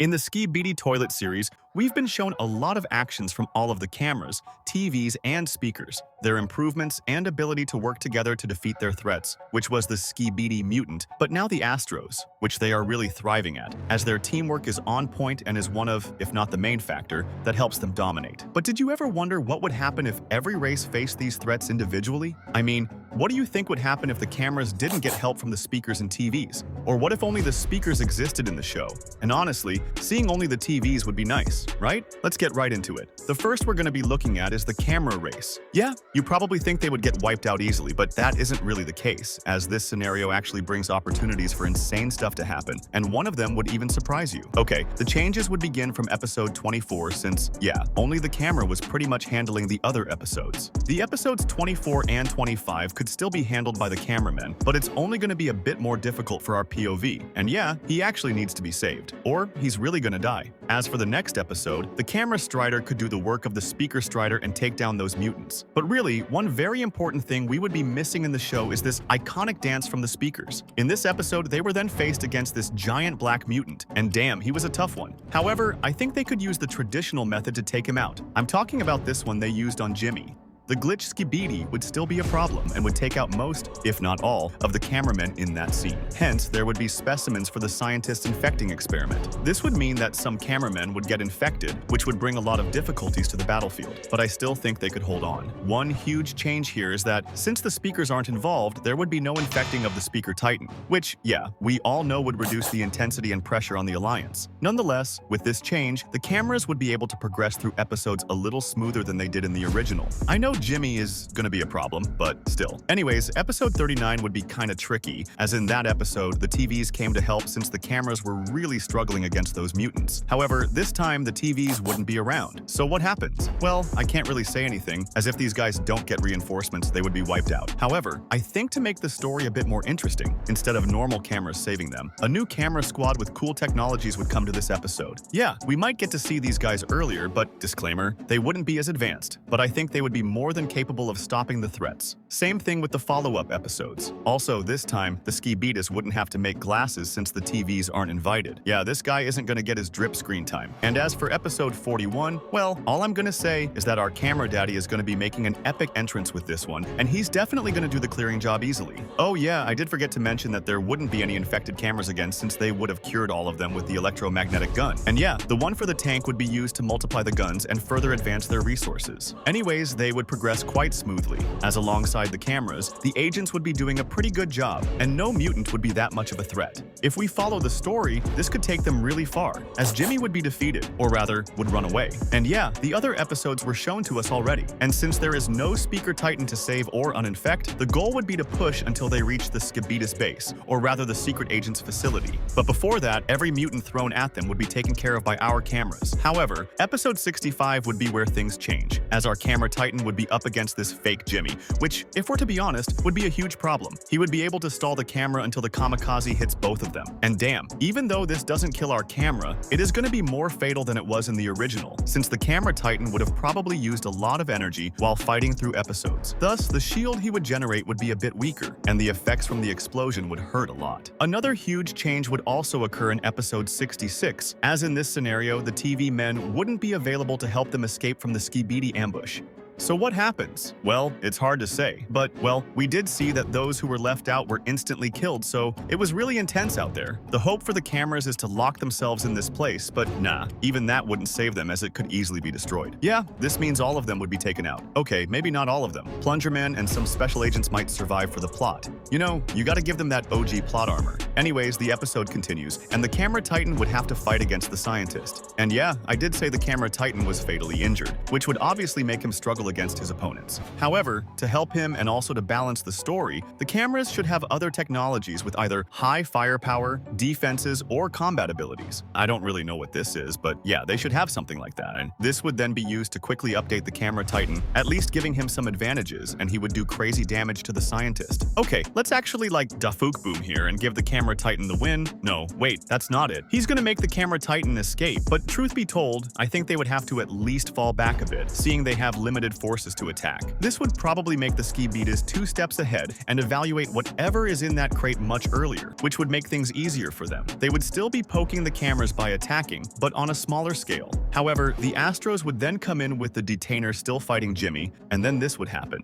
In the Skbidi toilet series, we've been shown a lot of actions from all of the cameras, TVs, and speakers, their improvements and ability to work together to defeat their threats, which was the Skbidi mutant, but now the Astros, which they are really thriving at, as their teamwork is on point and is one of, if not the main factor, that helps them dominate. But did you ever wonder what would happen if every race faced these threats individually? I mean, what do you think would happen if the cameras didn't get help from the speakers and TVs? Or what if only the speakers existed in the show? And honestly, seeing only the TVs would be nice, right? Let's get right into it. The first we're going to be looking at is the camera race. Yeah, you probably think they would get wiped out easily, but that isn't really the case, as this scenario actually brings opportunities for insane stuff to happen, and one of them would even surprise you. Okay, the changes would begin from episode 24 since, yeah, only the camera was pretty much handling the other episodes. The episodes 24 and 25 could still be handled by the cameraman, but it's only going to be a bit more difficult for our POV. And yeah, he actually needs to be saved, or he's really going to die. As for the next episode, the camera strider could do the work of the speaker strider and take down those mutants. But really, one very important thing we would be missing in the show is this iconic dance from the speakers. In this episode, they were then faced against this giant black mutant, and damn, he was a tough one. However, I think they could use the traditional method to take him out. I'm talking about this one they used on Jimmy. The glitch Skbidi would still be a problem and would take out most, if not all, of the cameramen in that scene. Hence, there would be specimens for the scientist infecting experiment. This would mean that some cameramen would get infected, which would bring a lot of difficulties to the battlefield, but I still think they could hold on. One huge change here is that, since the speakers aren't involved, there would be no infecting of the speaker titan, which, yeah, we all know would reduce the intensity and pressure on the Alliance. Nonetheless, with this change, the cameras would be able to progress through episodes a little smoother than they did in the original. I know Jimmy is gonna be a problem, but still. Anyways, episode 39 would be kinda tricky, as in that episode, the TVs came to help since the cameras were really struggling against those mutants. However, this time the TVs wouldn't be around. So what happens? Well, I can't really say anything, as if these guys don't get reinforcements, they would be wiped out. However, I think to make the story a bit more interesting, instead of normal cameras saving them, a new camera squad with cool technologies would come to this episode. Yeah, we might get to see these guys earlier, but disclaimer, they wouldn't be as advanced, but I think they would be more than capable of stopping the threats. Same thing with the follow-up episodes. Also, this time, the Skbidis wouldn't have to make glasses since the TVs aren't invited. Yeah, this guy isn't gonna get his drip screen time. And as for episode 41, well, all I'm gonna say is that our camera daddy is gonna be making an epic entrance with this one, and he's definitely gonna do the clearing job easily. Oh yeah, I did forget to mention that there wouldn't be any infected cameras again since they would have cured all of them with the electromagnetic gun. And yeah, the one for the tank would be used to multiply the guns and further advance their resources. Anyways, they would progress quite smoothly, as alongside the cameras, the agents would be doing a pretty good job, and no mutant would be that much of a threat. If we follow the story, this could take them really far, as Jimmy would be defeated, or rather, would run away. And yeah, the other episodes were shown to us already, and since there is no speaker titan to save or uninfect, the goal would be to push until they reach the Skbidis base, or rather the secret agent's facility. But before that, every mutant thrown at them would be taken care of by our cameras. However, episode 65 would be where things change, as our camera titan would be up against this fake Jimmy, which, if we're to be honest, would be a huge problem. He would be able to stall the camera until the kamikaze hits both of them. And damn, even though this doesn't kill our camera, it is going to be more fatal than it was in the original, since the camera titan would have probably used a lot of energy while fighting through episodes. Thus, the shield he would generate would be a bit weaker, and the effects from the explosion would hurt a lot. Another huge change would also occur in episode 66, as in this scenario, the TV men wouldn't be available to help them escape from the Skbidi ambush. So what happens? Well, it's hard to say, but, well, we did see that those who were left out were instantly killed, so it was really intense out there. The hope for the cameras is to lock themselves in this place, but nah, even that wouldn't save them as it could easily be destroyed. Yeah, this means all of them would be taken out. Okay, maybe not all of them. Plungerman and some special agents might survive for the plot. You know, you gotta give them that OG plot armor. Anyways, the episode continues, and the camera titan would have to fight against the scientist. And yeah, I did say the camera titan was fatally injured, which would obviously make him struggle against his opponents. However, to help him and also to balance the story, the cameras should have other technologies with either high firepower, defenses, or combat abilities. I don't really know what this is, but yeah, they should have something like that, and this would then be used to quickly update the camera titan, at least giving him some advantages, and he would do crazy damage to the scientist. Okay, let's actually like Dafuk Boom here and give the camera titan the win. No, wait, that's not it. He's gonna make the camera titan escape, but truth be told, I think they would have to at least fall back a bit, seeing they have limited unexpected forces to attack. This would probably make the Skbidis 2 steps ahead and evaluate whatever is in that crate much earlier, which would make things easier for them. They would still be poking the cameras by attacking, but on a smaller scale. However, the Astros would then come in with the detainer still fighting Jimmy, and then this would happen.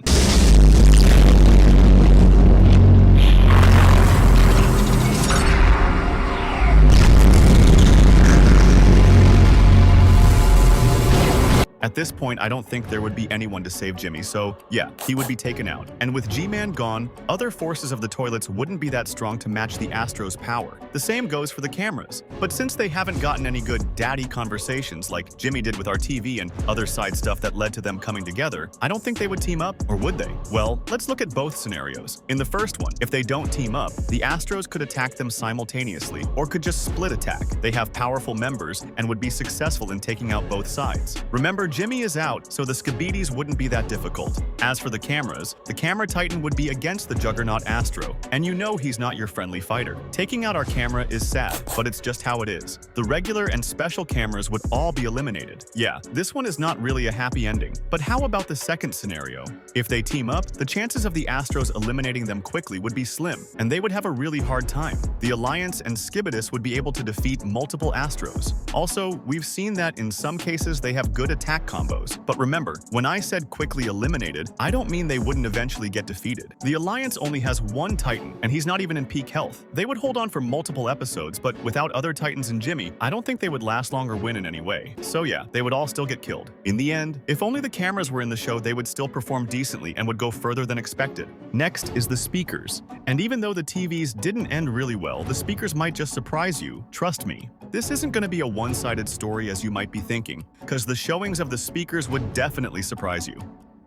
At this point, I don't think there would be anyone to save Jimmy, so yeah, he would be taken out. And with G-Man gone, other forces of the toilets wouldn't be that strong to match the Astros' power. The same goes for the cameras. But since they haven't gotten any good daddy conversations like Jimmy did with our TV and other side stuff that led to them coming together, I don't think they would team up, or would they? Well, let's look at both scenarios. In the first one, if they don't team up, the Astros could attack them simultaneously, or could just split attack. They have powerful members and would be successful in taking out both sides. Remember, Jimmy is out, so the Skbidis wouldn't be that difficult. As for the cameras, the camera titan would be against the juggernaut Astro, and you know he's not your friendly fighter. Taking out our camera is sad, but it's just how it is. The regular and special cameras would all be eliminated. Yeah, this one is not really a happy ending. But how about the second scenario? If they team up, the chances of the Astros eliminating them quickly would be slim, and they would have a really hard time. The Alliance and Skibidis would be able to defeat multiple Astros. Also, we've seen that in some cases they have good attack combos. But remember, when I said quickly eliminated, I don't mean they wouldn't eventually get defeated. The Alliance only has one Titan, and he's not even in peak health. They would hold on for multiple episodes, but without other Titans and Jimmy, I don't think they would last long or win in any way. So yeah, they would all still get killed. In the end, if only the cameras were in the show, they would still perform decently and would go further than expected. Next is the speakers. And even though the TVs didn't end really well, the speakers might just surprise you. Trust me. This isn't going to be a one-sided story as you might be thinking, because the showings of the speakers would definitely surprise you.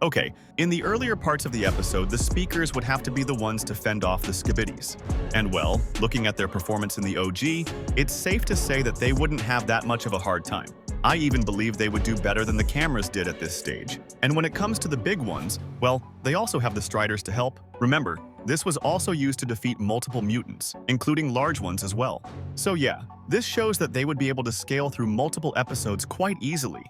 Okay, in the earlier parts of the episode, the speakers would have to be the ones to fend off the Skbidis. And well, looking at their performance in the OG, it's safe to say that they wouldn't have that much of a hard time. I even believe they would do better than the cameras did at this stage. And when it comes to the big ones, well, they also have the Striders to help. Remember, this was also used to defeat multiple mutants, including large ones as well. So yeah, this shows that they would be able to scale through multiple episodes quite easily.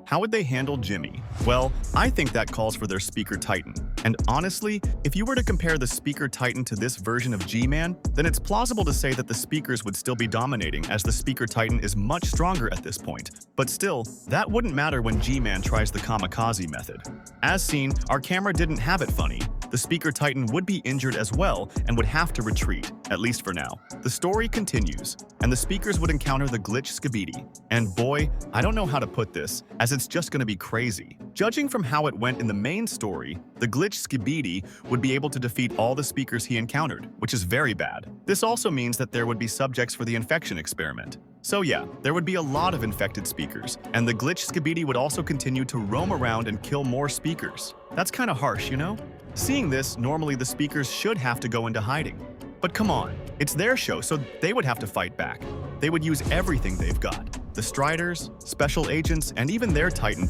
How would they handle Jimmy? Well, I think that calls for their Speaker Titan. And honestly, if you were to compare the Speaker Titan to this version of G-Man, then it's plausible to say that the speakers would still be dominating as the Speaker Titan is much stronger at this point. But still, that wouldn't matter when G-Man tries the kamikaze method. As seen, our camera didn't have it funny. The Speaker Titan would be injured as well and would have to retreat, at least for now. The story continues, and the speakers would encounter the glitch Skbidi. And boy, I don't know how to put this, as it's just gonna be crazy. Judging from how it went in the main story, the glitch Skbidi would be able to defeat all the speakers he encountered, which is very bad. This also means that there would be subjects for the infection experiment. So yeah, there would be a lot of infected speakers, and the glitch Skbidi would also continue to roam around and kill more speakers. That's kinda harsh, you know? Seeing this, normally the speakers should have to go into hiding. But come on, it's their show, so they would have to fight back. They would use everything they've got. The Striders, special agents, and even their Titan.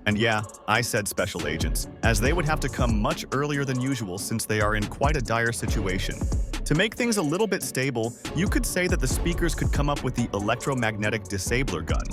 And yeah, I said special agents, as they would have to come much earlier than usual since they are in quite a dire situation. To make things a little bit stable, you could say that the speakers could come up with the electromagnetic disabler gun.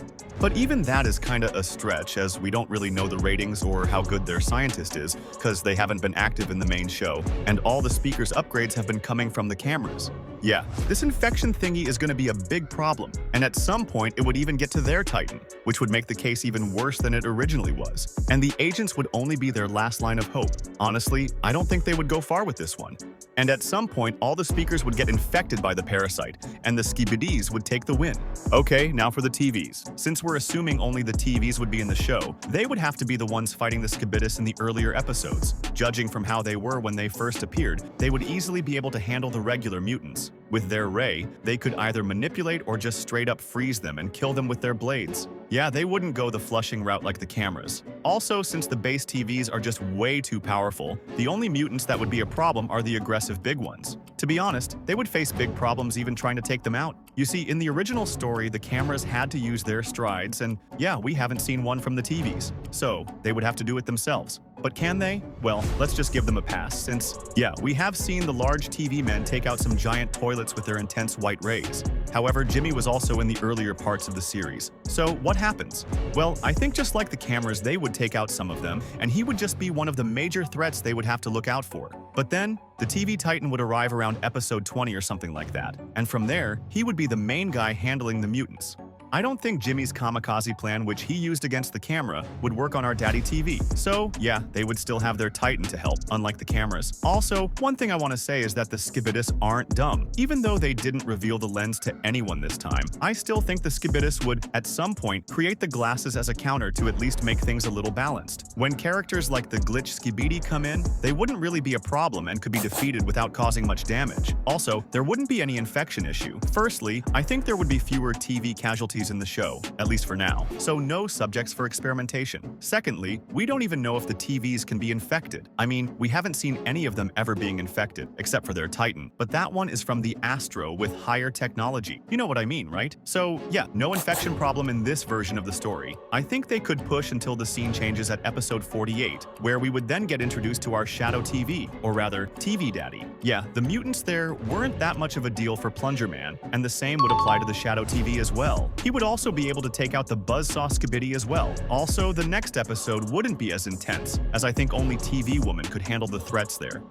But even that is kinda a stretch, as we don't really know the ratings or how good their scientist is, because they haven't been active in the main show, and all the speakers' upgrades have been coming from the cameras. Yeah, this infection thingy is gonna be a big problem, and at some point it would even get to their Titan, which would make the case even worse than it originally was. And the agents would only be their last line of hope. Honestly, I don't think they would go far with this one. And at some point, all the speakers would get infected by the parasite, and the Skbidis would take the win. Okay, now for the TVs. Since we're assuming only the TVs would be in the show, they would have to be the ones fighting the Skbidis in the earlier episodes. Judging from how they were when they first appeared, they would easily be able to handle the regular mutants. With their ray, they could either manipulate or just straight up freeze them and kill them with their blades. Yeah, they wouldn't go the flushing route like the cameras. Also, since the base TVs are just way too powerful, the only mutants that would be a problem are the aggressive big ones. To be honest, they would face big problems even trying to take them out. You see, in the original story, the cameras had to use their strides, and yeah, we haven't seen one from the TVs, so they would have to do it themselves. But can they? Well, let's just give them a pass since, yeah, we have seen the large TV men take out some giant toilets with their intense white rays. However, Jimmy was also in the earlier parts of the series. So what happens? Well, I think just like the cameras, they would take out some of them, and he would just be one of the major threats they would have to look out for. But then, the TV Titan would arrive around episode 20 or something like that, and from there, he would be the main guy handling the mutants. I don't think Jimmy's kamikaze plan, which he used against the camera, would work on our daddy TV. So yeah, they would still have their Titan to help, unlike the cameras. Also, one thing I want to say is that the Skbidis aren't dumb. Even though they didn't reveal the lens to anyone this time, I still think the Skbidis would, at some point, create the glasses as a counter to at least make things a little balanced. When characters like the glitch Skbidi come in, they wouldn't really be a problem and could be defeated without causing much damage. Also, there wouldn't be any infection issue. Firstly, I think there would be fewer TV casualties in the show, at least for now, so no subjects for experimentation. Secondly, we don't even know if the TVs can be infected. I mean, we haven't seen any of them ever being infected, except for their Titan, but that one is from the Astro with higher technology. You know what I mean, right? So yeah, no infection problem in this version of the story. I think they could push until the scene changes at episode 48, where we would then get introduced to our Shadow TV, or rather, TV Daddy. Yeah, the mutants there weren't that much of a deal for Plunger Man, and the same would apply to the Shadow TV as well. He would also be able to take out the Buzzsaw Skbidi as well. Also, the next episode wouldn't be as intense, as I think only TV Woman could handle the threats there.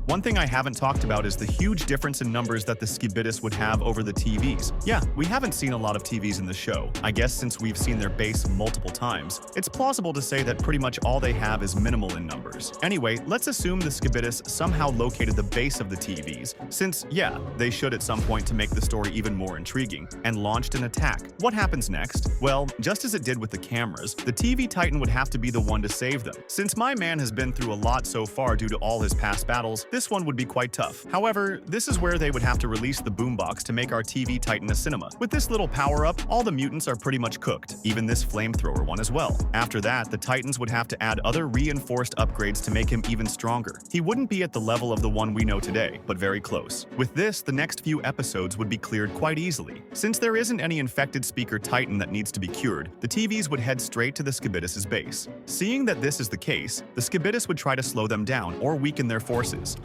One thing I haven't talked about is the huge difference in numbers that the Skbidis would have over the TVs. Yeah, we haven't seen a lot of TVs in the show. I guess since we've seen their base multiple times, it's plausible to say that pretty much all they have is minimal in numbers. Anyway, let's assume the Skbidis somehow located the base of the TVs, since, yeah, they should at some point to make the story even more intriguing, and launched an attack. What happens next? Well, just as it did with the cameras, the TV Titan would have to be the one to save them. Since my man has been through a lot so far due to all his past battles, this one would be quite tough. However, this is where they would have to release the boombox to make our TV Titan a cinema. With this little power-up, all the mutants are pretty much cooked, even this flamethrower one as well. After that, the Titans would have to add other reinforced upgrades to make him even stronger. He wouldn't be at the level of the one we know today, but very close. With this, the next few episodes would be cleared quite easily. Since there isn't any infected speaker Titan that needs to be cured, the TVs would head straight to the Skbidis' base. Seeing that this is the case, the Skbidis would try to slow them down or weaken their forces.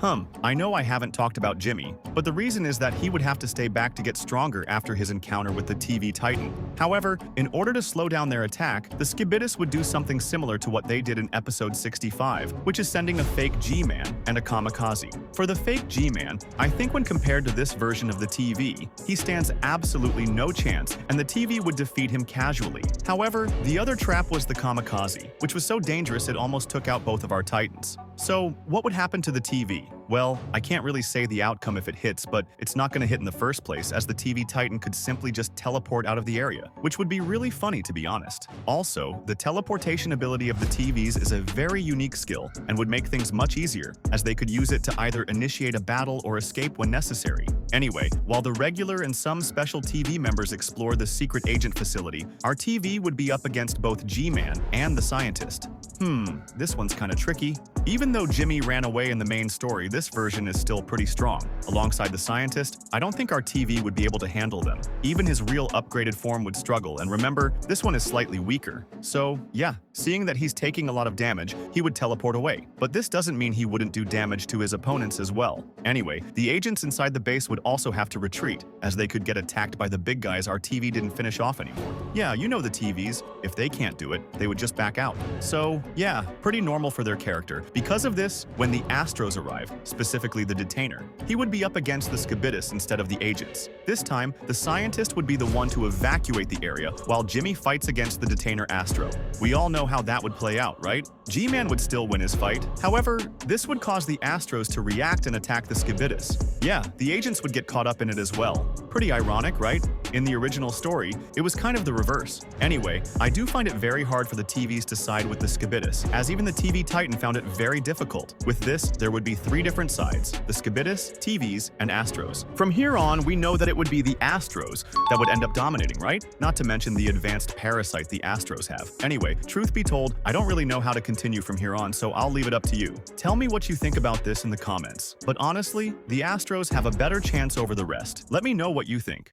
I know I haven't talked about Jimmy, but the reason is that he would have to stay back to get stronger after his encounter with the TV Titan. However, in order to slow down their attack, the Skbidis would do something similar to what they did in episode 65, which is sending a fake G-Man and a kamikaze. For the fake G-Man, I think when compared to this version of the TV, he stands absolutely no chance, and the TV would defeat him casually. However, the other trap was the kamikaze, which was so dangerous it almost took out both of our Titans. So, what would happen to the TV? Well, I can't really say the outcome if it hits, but it's not going to hit in the first place, as the TV Titan could simply just teleport out of the area, which would be really funny to be honest. Also, the teleportation ability of the TVs is a very unique skill and would make things much easier, as they could use it to either initiate a battle or escape when necessary. Anyway, while the regular and some special TV members explore the secret agent facility, our TV would be up against both G-Man and the scientist. This one's kinda tricky. Even though Jimmy ran away in the main story, this version is still pretty strong. Alongside the scientist, I don't think our TV would be able to handle them. Even his real upgraded form would struggle, and remember, this one is slightly weaker. So yeah, seeing that he's taking a lot of damage, he would teleport away. But this doesn't mean he wouldn't do damage to his opponents as well. Anyway, the agents inside the base would also have to retreat, as they could get attacked by the big guys our TV didn't finish off anymore. Yeah, you know the TVs. If they can't do it, they would just back out. So yeah, pretty normal for their character. Because of this, when the Astros arrive, specifically the Detainer, he would be up against the Skbidis instead of the agents. This time, the scientist would be the one to evacuate the area, while Jimmy fights against the Detainer Astro. We all know how that would play out, right? G-Man would still win his fight. However, this would cause the Astros to react and attack the Skbidis. Yeah, the agents would get caught up in it as well. Pretty ironic, right? In the original story, it was kind of the reverse. Anyway, I do find it very hard for the TVs to side with the Skbidis, as even the TV Titan found it very difficult. With this, there would be 3 different sides: the Skbidis, TVs, and Astros. From here on, we know that it would be the Astros that would end up dominating, right? Not to mention the advanced parasite the Astros have. Anyway, truth be told, I don't really know how to continue from here on, so I'll leave it up to you. Tell me what you think about this in the comments. But honestly, the Astros have a better chance over the rest. Let me know what you think.